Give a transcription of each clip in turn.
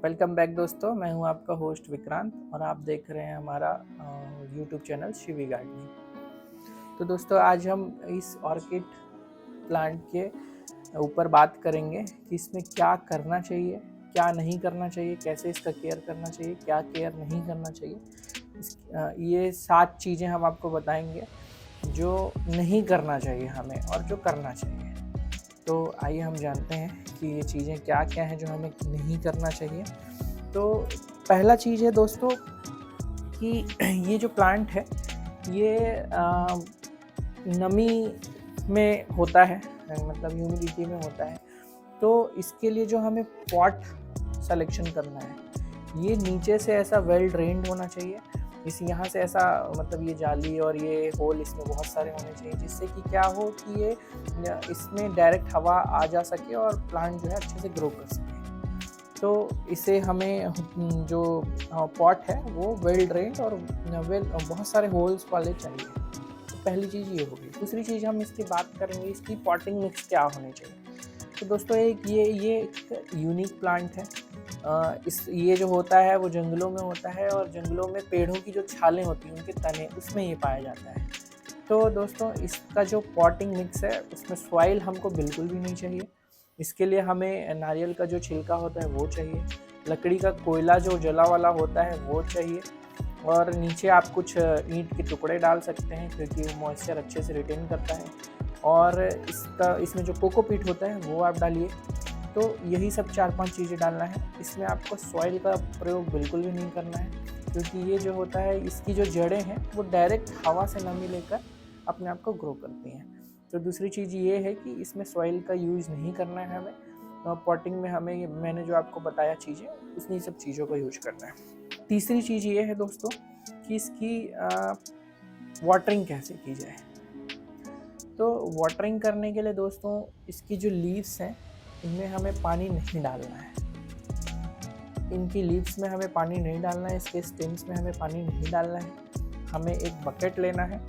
Welcome back दोस्तों, मैं हूं आपका होस्ट विक्रांत और आप देख रहे हैं हमारा यूट्यूब चैनल शिवी गार्डनिंग। तो दोस्तों आज हम इस ऑर्किड प्लांट के ऊपर बात करेंगे कि इसमें क्या करना चाहिए, क्या नहीं करना चाहिए, कैसे इसका केयर करना चाहिए, क्या केयर नहीं करना चाहिए। ये 7 चीज़ें हम आपको बताएंगे जो नहीं करना चाहिए हमें और जो करना चाहिए। तो आइए हम जानते हैं कि ये चीज़ें क्या क्या हैं जो हमें नहीं करना चाहिए। तो पहला चीज़ है दोस्तों कि ये जो प्लांट है ये नमी में होता है, मतलब ह्यूमिडिटी में होता है। तो इसके लिए जो हमें पॉट सिलेक्शन करना है, ये नीचे से ऐसा वेल ड्रेन्ड होना चाहिए। इस यहाँ से ऐसा मतलब ये जाली और ये होल इसमें बहुत सारे होने चाहिए, जिससे कि क्या हो कि ये इसमें डायरेक्ट हवा आ जा सके और प्लांट जो है अच्छे से ग्रो कर सके। तो इसे हमें जो पॉट है वो वेल ड्रेन्ड और बहुत सारे होल्स वाले चाहिए। तो पहली चीज़ ये होगी। दूसरी चीज़ हम इसकी बात करेंगे, इसकी पॉटिंग मिक्स क्या होनी चाहिए। तो दोस्तों ये एक यूनिक प्लांट है। ये जो होता है वो जंगलों में होता है और जंगलों में पेड़ों की जो छालें होती हैं उनके तने, उसमें ये पाया जाता है। तो दोस्तों इसका जो पॉटिंग मिक्स है उसमें सॉइल हमको बिल्कुल भी नहीं चाहिए। इसके लिए हमें नारियल का जो छिलका होता है वो चाहिए, लकड़ी का कोयला जो जला वाला होता है वो चाहिए, और नीचे आप कुछ ईंट के टुकड़े डाल सकते हैं क्योंकि वो मॉइस्चर अच्छे से रिटेन करता है। और इसमें जो कोकोपीट होता है वो आप डालिए। तो यही सब 4-5 चीज़ें डालना है। इसमें आपको सॉइल का प्रयोग बिल्कुल भी नहीं करना है क्योंकि ये जो होता है इसकी जो जड़ें हैं वो डायरेक्ट हवा से नमी लेकर अपने आप को ग्रो करती हैं। तो दूसरी चीज़ ये है कि इसमें सॉइल का यूज़ नहीं करना है हमें। पॉटिंग में हमें मैंने जो आपको बताया चीज़ें, उन्हीं सब चीज़ों का यूज करना है। तीसरी चीज़ ये है दोस्तों कि इसकी वाटरिंग कैसे की जाए। तो वाटरिंग करने के लिए दोस्तों इसकी जो लीव्स हैं इनमें हमें पानी नहीं डालना है। इनकी लीव्स में हमें पानी नहीं डालना है, इसके स्टेम्स में हमें पानी नहीं डालना है। हमें एक बकेट लेना है।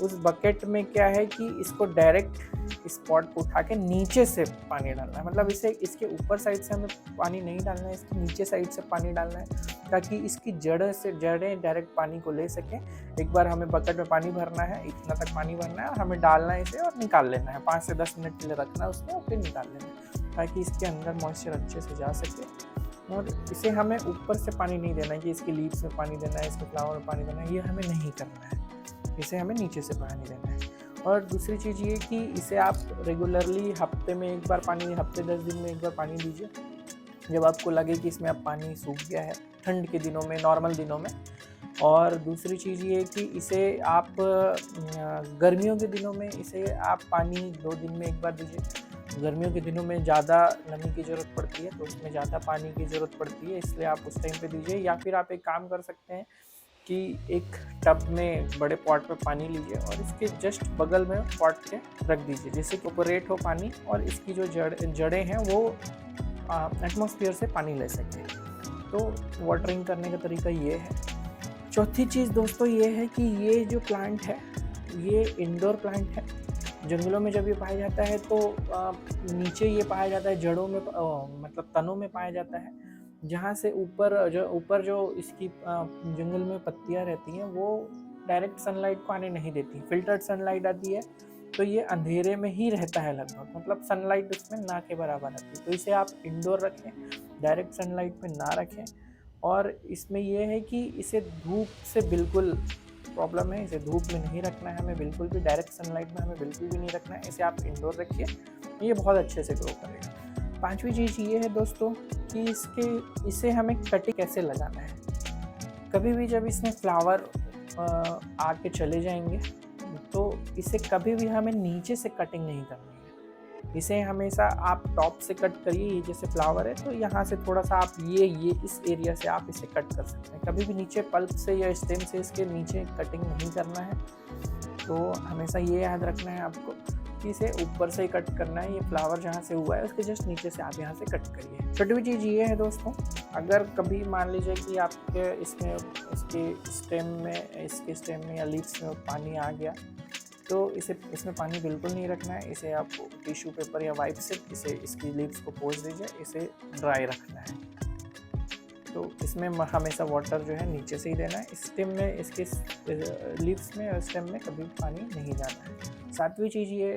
उस बकेट में क्या है कि इसको डायरेक्ट इस पॉट को उठा के नीचे से पानी डालना है। मतलब इसके ऊपर साइड से हमें पानी नहीं डालना है, इसके नीचे साइड से पानी डालना है ताकि इसकी जड़ें डायरेक्ट पानी को ले सकें। एक बार हमें बकेट में पानी भरना है, इतना तक पानी भरना है और हमें डालना है इसे और निकाल लेना है। 5 से 10 मिनट के लिए रखना है उसमें और फिर निकाल लेना है ताकि इसके अंदर मॉइस्चर अच्छे से जा सके। और इसे हमें ऊपर से पानी नहीं देना है कि इसकी लीव्स में पानी देना है, इसके फ्लावर में पानी देना है, ये हमें नहीं करना है। इसे हमें नीचे से पानी देना है। और दूसरी चीज़ ये कि इसे आप रेगुलरली हफ्ते में एक बार पानी, हफ्ते 10 दिन में एक बार पानी दीजिए जब आपको लगे कि इसमें अब पानी सूख गया है, ठंड के दिनों में, नॉर्मल दिनों में। और दूसरी चीज़ ये कि इसे आप गर्मियों के दिनों में इसे आप पानी 2 दिन में एक बार दीजिए। गर्मियों के दिनों में ज़्यादा नमी की ज़रूरत पड़ती है तो उसमें ज़्यादा पानी की ज़रूरत पड़ती है, इसलिए आप उस टाइम पे दीजिए। या फिर आप एक काम कर सकते हैं कि एक टब में बड़े पॉट में पानी लीजिए और इसके जस्ट बगल में पॉट के रख दीजिए जिससे इवैपोरेट हो पानी और इसकी जो जड़ें हैं वो एटमॉस्फेयर से पानी ले सके। तो वाटरिंग करने का तरीका ये है। चौथी चीज़ दोस्तों ये है कि ये जो प्लांट है ये इंडोर प्लांट है। जंगलों में जब ये पाया जाता है तो नीचे ये पाया जाता है, जड़ों में मतलब तनों में पाया जाता है, जहाँ से ऊपर जो इसकी जंगल में पत्तियाँ रहती हैं वो डायरेक्ट सनलाइट को आने नहीं देती। फिल्टर्ड सनलाइट आती है तो ये अंधेरे में ही रहता है लगभग, मतलब सनलाइट उसमें ना के बराबर आती है। तो इसे आप इंडोर रखें, डायरेक्ट सनलाइट में ना रखें। और इसमें यह है कि इसे धूप से बिल्कुल प्रॉब्लम है, इसे धूप में नहीं रखना है हमें बिल्कुल भी, डायरेक्ट सनलाइट में हमें बिल्कुल भी नहीं रखना है। इसे आप इंडोर रखिए, ये बहुत अच्छे से ग्रो करेगा। पांचवी चीज़ ये है दोस्तों कि इसे हमें कटिंग कैसे लगाना है। कभी भी जब इसमें फ्लावर आके चले जाएंगे तो इसे कभी भी हमें नीचे से कटिंग नहीं करनी है। इसे हमेशा आप टॉप से कट करिए। ये जैसे फ्लावर है तो यहाँ से थोड़ा सा आप ये इस एरिया से आप इसे कट कर सकते हैं। कभी भी नीचे पल्प से या स्टेम से इसके नीचे कटिंग नहीं करना है। तो हमेशा ये याद रखना है आपको कि इसे ऊपर से ही कट करना है। ये फ्लावर जहाँ से हुआ है उसके जस्ट नीचे से आप यहाँ से कट करिए। छठवीं चीज़ ये है दोस्तों, अगर कभी मान लीजिए कि आपके इसके स्टेम में या लीव्स में पानी आ गया तो इसमें पानी बिल्कुल नहीं रखना है। इसे आप टिश्यू पेपर या वाइप से इसकी लीव्स को पोंछ दीजिए, इसे ड्राई रखना है। तो इसमें हमेशा वाटर जो है नीचे से ही देना है। स्टेम में, इसके लीव्स में और स्टेम में कभी पानी नहीं जाना है। सातवीं चीज़ ये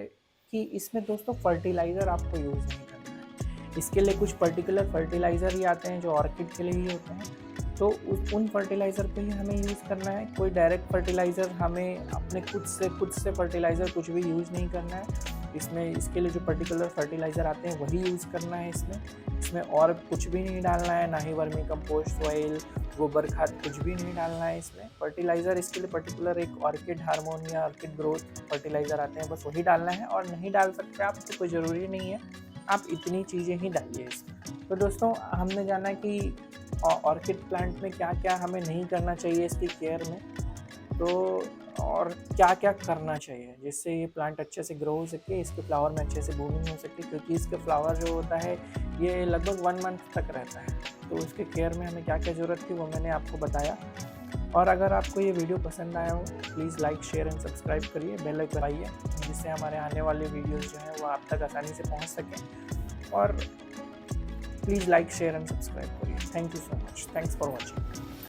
कि इसमें दोस्तों फर्टिलाइज़र आपको यूज़ नहीं करना है। इसके लिए कुछ पर्टिकुलर फर्टिलाइज़र ही आते हैं जो ऑर्किड के लिए ही होते हैं, तो उन फर्टिलाइज़र पे ही हमें यूज़ करना है। कोई डायरेक्ट फर्टिलाइज़र हमें अपने खुद से फर्टिलाइज़र कुछ भी यूज़ नहीं करना है। इसमें इसके लिए जो पर्टिकुलर फर्टिलाइज़र आते हैं वही यूज़ करना है इसमें और कुछ भी नहीं डालना है, ना ही वर्मी कंपोस्ट, सॉइल, गोबर खाद कुछ भी नहीं डालना है इसमें। फर्टिलाइज़र इसके लिए पर्टिकुलर एक ऑर्किड हार्मोन या ऑर्किड ग्रोथ फर्टिलाइज़र आते हैं, बस वही डालना है और नहीं डाल सकते आप तो कोई ज़रूरी नहीं है, आप इतनी चीज़ें ही डालिए इसमें। तो दोस्तों हमने जाना कि ऑर्किड प्लांट में क्या क्या हमें नहीं करना चाहिए इसकी केयर में, तो और क्या क्या करना चाहिए जिससे ये प्लांट अच्छे से ग्रो हो सके, इसके फ्लावर में अच्छे से ब्लूमिंग हो सके, क्योंकि इसके फ्लावर जो होता है ये लगभग 1 मंथ तक रहता है। तो उसके केयर में हमें क्या क्या ज़रूरत थी वो मैंने आपको बताया। और अगर आपको ये वीडियो पसंद आया हो please like, share and subscribe करिए, बेल आइकन दबाइए, जिससे हमारे आने वाले वीडियोज़ जो हैं वो आप तक आसानी से पहुँच सकें। और please like, share and subscribe करिए। Thank you so much, thanks for watching.